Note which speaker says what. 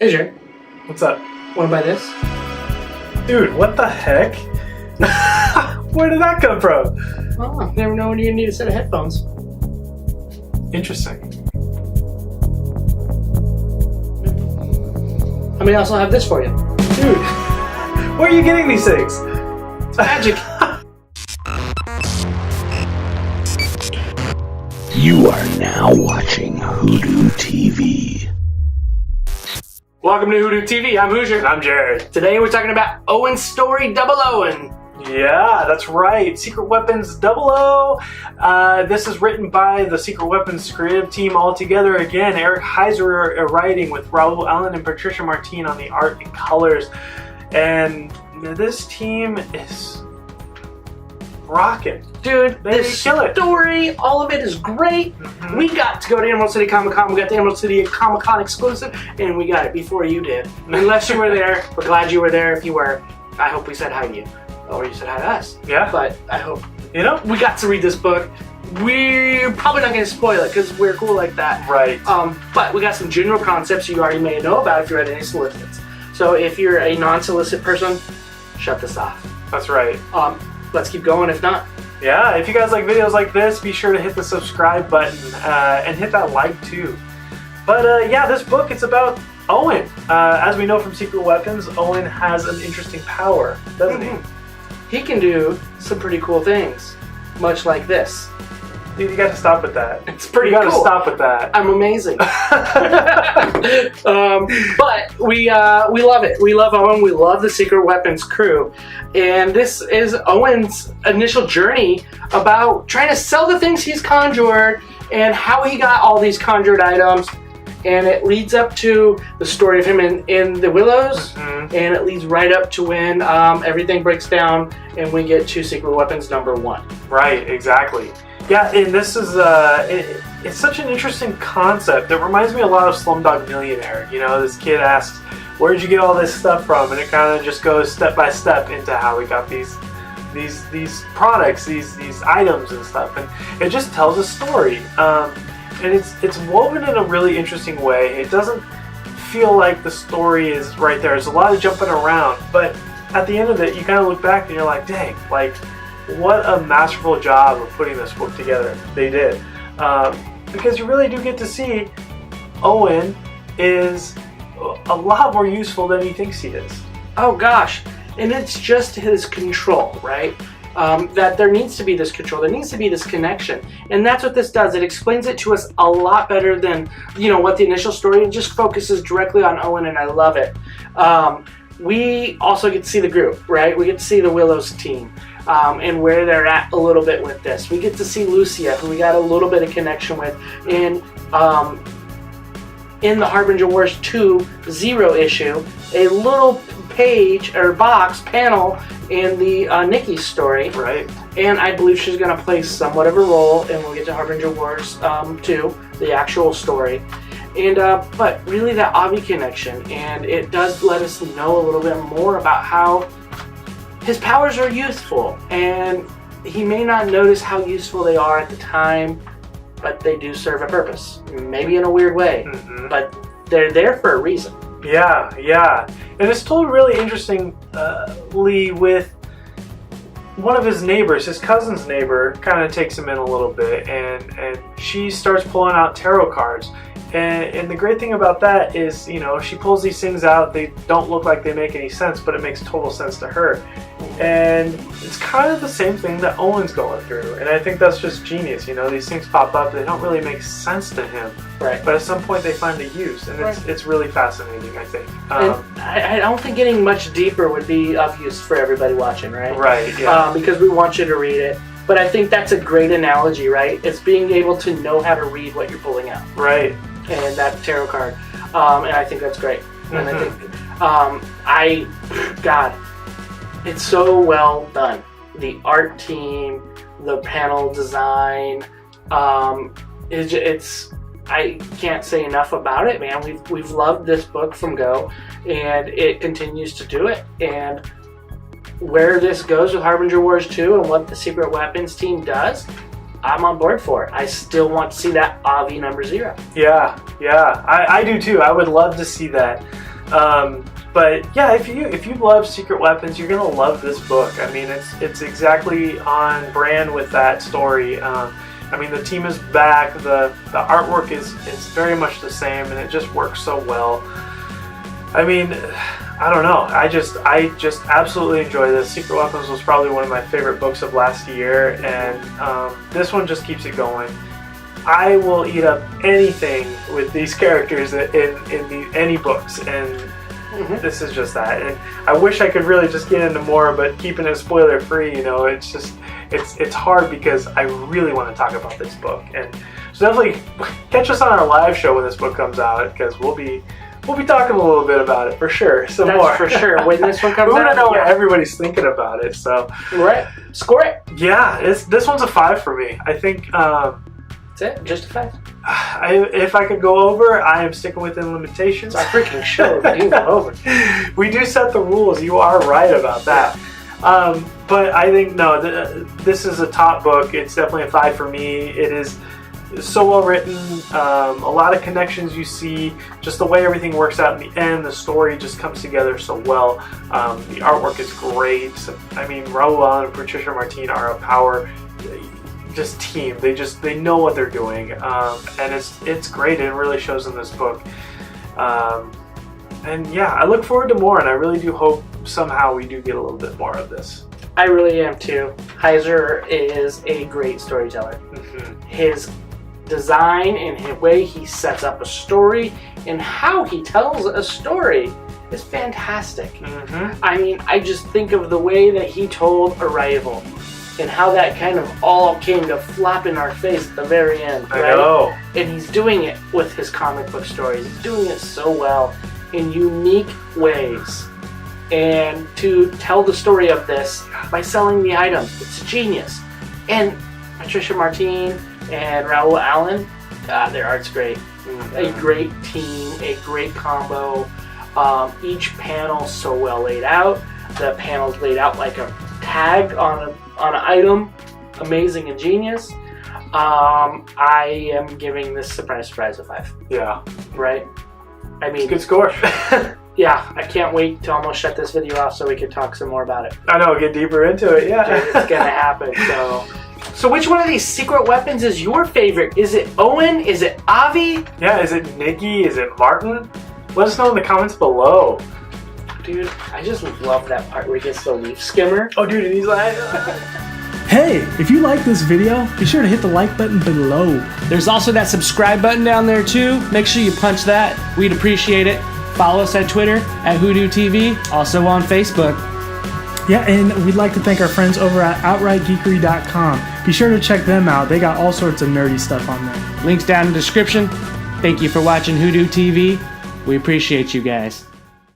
Speaker 1: Hey, Jerry.
Speaker 2: What's up?
Speaker 1: Wanna buy this?
Speaker 2: Dude, what the heck? Where did that come from?
Speaker 1: Oh, never know when you need a set of headphones.
Speaker 2: Interesting.
Speaker 1: I may also have this for you.
Speaker 2: Dude, where are you getting these things?
Speaker 1: It's magic.
Speaker 3: You are now watching WhoDooTV.
Speaker 1: Welcome to WhoDooTV. I'm Hoosier.
Speaker 2: And I'm Jared.
Speaker 1: Today we're talking about Owen's story, Double Owen.
Speaker 2: Yeah, that's right. Secret Weapons 00. This is written by the Secret Weapons creative team all together again. Eric Heisserer writing with Raul, Allén, and Patricia Martín on the art and colors. And this team is rocking.
Speaker 1: Dude,
Speaker 2: They
Speaker 1: this
Speaker 2: kill it.
Speaker 1: story, all of it is great.
Speaker 2: Mhm.
Speaker 1: We got to go to Emerald City Comic Con. We got the Emerald City Comic Con exclusive, and we got it before you did. Unless you were there, we're glad you were there. If you were, I hope we said hi to you. Or you said hi to us.
Speaker 2: Yeah.
Speaker 1: But I hope
Speaker 2: You know?
Speaker 1: we got to read this book. We're probably not going to spoil it because we're cool like that.
Speaker 2: Right.
Speaker 1: But we got some general concepts you already may know about if you read any solicits. So if you're a non-solicit person, shut this off.
Speaker 2: That's right.
Speaker 1: Let's keep going. If not,
Speaker 2: Yeah, if you guys like videos like this, be sure to hit the subscribe button and hit that like too. But yeah, this book, it's about Owen. As we know from Secret Weapons, Owen has an interesting power, doesn't he?
Speaker 1: he can do some pretty cool things, much like this.
Speaker 2: Dude, you gotta stop with that.
Speaker 1: It's pretty
Speaker 2: You gotta
Speaker 1: cool.
Speaker 2: stop with that.
Speaker 1: I'm amazing. But we love it. We love Owen. We love the Secret Weapons crew. And this is Owen's initial journey about trying to sell the things he's conjured and how he got all these conjured items. And it leads up to the story of him in the Willows.
Speaker 2: Mhm.
Speaker 1: And it leads right up to when everything breaks down and we get to Secret Weapons #1.
Speaker 2: Right, exactly. Yeah, and this is, it's such an interesting concept. It reminds me a lot of Slumdog Millionaire. You know, this kid asks, where'd you get all this stuff from? And it kind of just goes step by step into how we got these products, these items and stuff. And it just tells a story. And it's woven in a really interesting way. It doesn't feel like the story is right there. There's a lot of jumping around, but at the end of it, you kind of look back and you're like, dang, like, what a masterful job of putting this book together. They did. Because you really do get to see Owen is a lot more useful than he thinks he is.
Speaker 1: Oh gosh, and it's just his control, right? That there needs to be this control, there needs to be this connection, and that's what this does. It explains it to us a lot better than, you know, what the initial story. It just focuses directly on Owen, and I love it. We also get to see the group, right? We get to see the Willows team. And where they're at a little bit with this. We get to see Lucia, who we got a little bit of connection with in the Harbinger Wars 2.0 issue, a little page or box panel in the Nikki story.
Speaker 2: Right.
Speaker 1: And I believe she's going to play somewhat of a role, and we'll get to Harbinger Wars 2, the actual story. And but really that Avi connection, and it does let us know a little bit more about how his powers are useful, and he may not notice how useful they are at the time, but they do serve a purpose. Maybe in a weird way, but they're there for a reason.
Speaker 2: Yeah, yeah. And it's told really interestingly with one of his neighbors, his cousin's neighbor, kind of takes him in a little bit, and she starts pulling out tarot cards. And the great thing about that is, you know, she pulls these things out, they don't look like they make any sense, but it makes total sense to her. And it's kind of the same thing that Owen's going through. And I think that's just genius, you know, these things pop up, they don't really make sense to him.
Speaker 1: Right.
Speaker 2: But at some point they find a use, and it's really fascinating, I think.
Speaker 1: And I don't think getting much deeper would be of use for everybody watching, right?
Speaker 2: Right, yeah.
Speaker 1: Because we want you to read it. But I think that's a great analogy, right? It's being able to know how to read what you're pulling out.
Speaker 2: Right.
Speaker 1: And that tarot card. And I think that's great. And I think, God, it's so well done. The art team, the panel design, it's I can't say enough about it, man. We've loved this book from go, and it continues to do it. And where this goes with Harbinger Wars 2 and what the Secret Weapons team does, I'm on board for it. I still want to see that Avi #0.
Speaker 2: Yeah, yeah. I do too. I would love to see that. But yeah, if you love secret weapons, you're gonna love this book. I mean, it's exactly on brand with that story. I mean, the team is back. The artwork is very much the same, and it just works so well. I mean, I don't know. I just absolutely enjoy this. Secret Weapons was probably one of my favorite books of last year, and this one just keeps it going. I will eat up anything with these characters in any books, and this is just that. And I wish I could really just get into more, but keeping it spoiler free, you know, it's just it's hard because I really want to talk about this book. And so definitely catch us on our live show when this book comes out, because we'll be talking a little bit about it for sure. Some
Speaker 1: That's
Speaker 2: more
Speaker 1: for sure. When this one comes
Speaker 2: we
Speaker 1: out,
Speaker 2: want to know what everybody's thinking about it. So
Speaker 1: right, score it.
Speaker 2: Yeah, this one's a 5 for me. I think.
Speaker 1: That's it. Just a 5.
Speaker 2: If I could go over, I am sticking within limitations.
Speaker 1: It's our freaking show. We do go over.
Speaker 2: We do set the rules. You are right about that. But I think no. This is a top book. It's definitely a 5 for me. It is so well written. A lot of connections you see. Just the way everything works out in the end. The story just comes together so well. The artwork is great. I mean, Raul and Patricia Martín are a power. Just team. They know what they're doing, and it's great. It really shows in this book. And yeah, I look forward to more, and I really do hope somehow we do get a little bit more of this.
Speaker 1: I really am too. Heisserer is a great storyteller. His design and his way he sets up a story and how he tells a story is fantastic. I mean, I just think of the way that he told Arrival and how that kind of all came to flop in our face at the very end, right?
Speaker 2: I know.
Speaker 1: And he's doing it with his comic book stories. He's doing it so well in unique ways. And to tell the story of this by selling the items, it's genius. And Patricia Martín and Raul Allén, their art's great. A great team, a great combo. Each panel so well laid out. The panel's laid out like a tag on an item. Amazing and genius. I am giving this surprise a 5.
Speaker 2: Yeah.
Speaker 1: Right? I mean,
Speaker 2: good score.
Speaker 1: Yeah, I can't wait to almost shut this video off so we can talk some more about it.
Speaker 2: I know, get deeper into it, yeah.
Speaker 1: It's gonna happen, So which one of these secret weapons is your favorite? Is it Owen? Is it Avi?
Speaker 2: Yeah, is it Nikki? Is it Martin? Let us know in the comments below.
Speaker 1: Dude, I just love that part where he gets the leaf skimmer.
Speaker 2: Oh, dude, and he's like...
Speaker 4: Hey, if you like this video, be sure to hit the like button below.
Speaker 5: There's also that subscribe button down there too. Make sure you punch that. We'd appreciate it. Follow us at Twitter at WhoDooTV, also on Facebook.
Speaker 4: Yeah, and we'd like to thank our friends over at outrightgeekery.com. Be sure to check them out. They got all sorts of nerdy stuff on there.
Speaker 5: Links down in the description. Thank you for watching WhoDooTV. We appreciate you guys.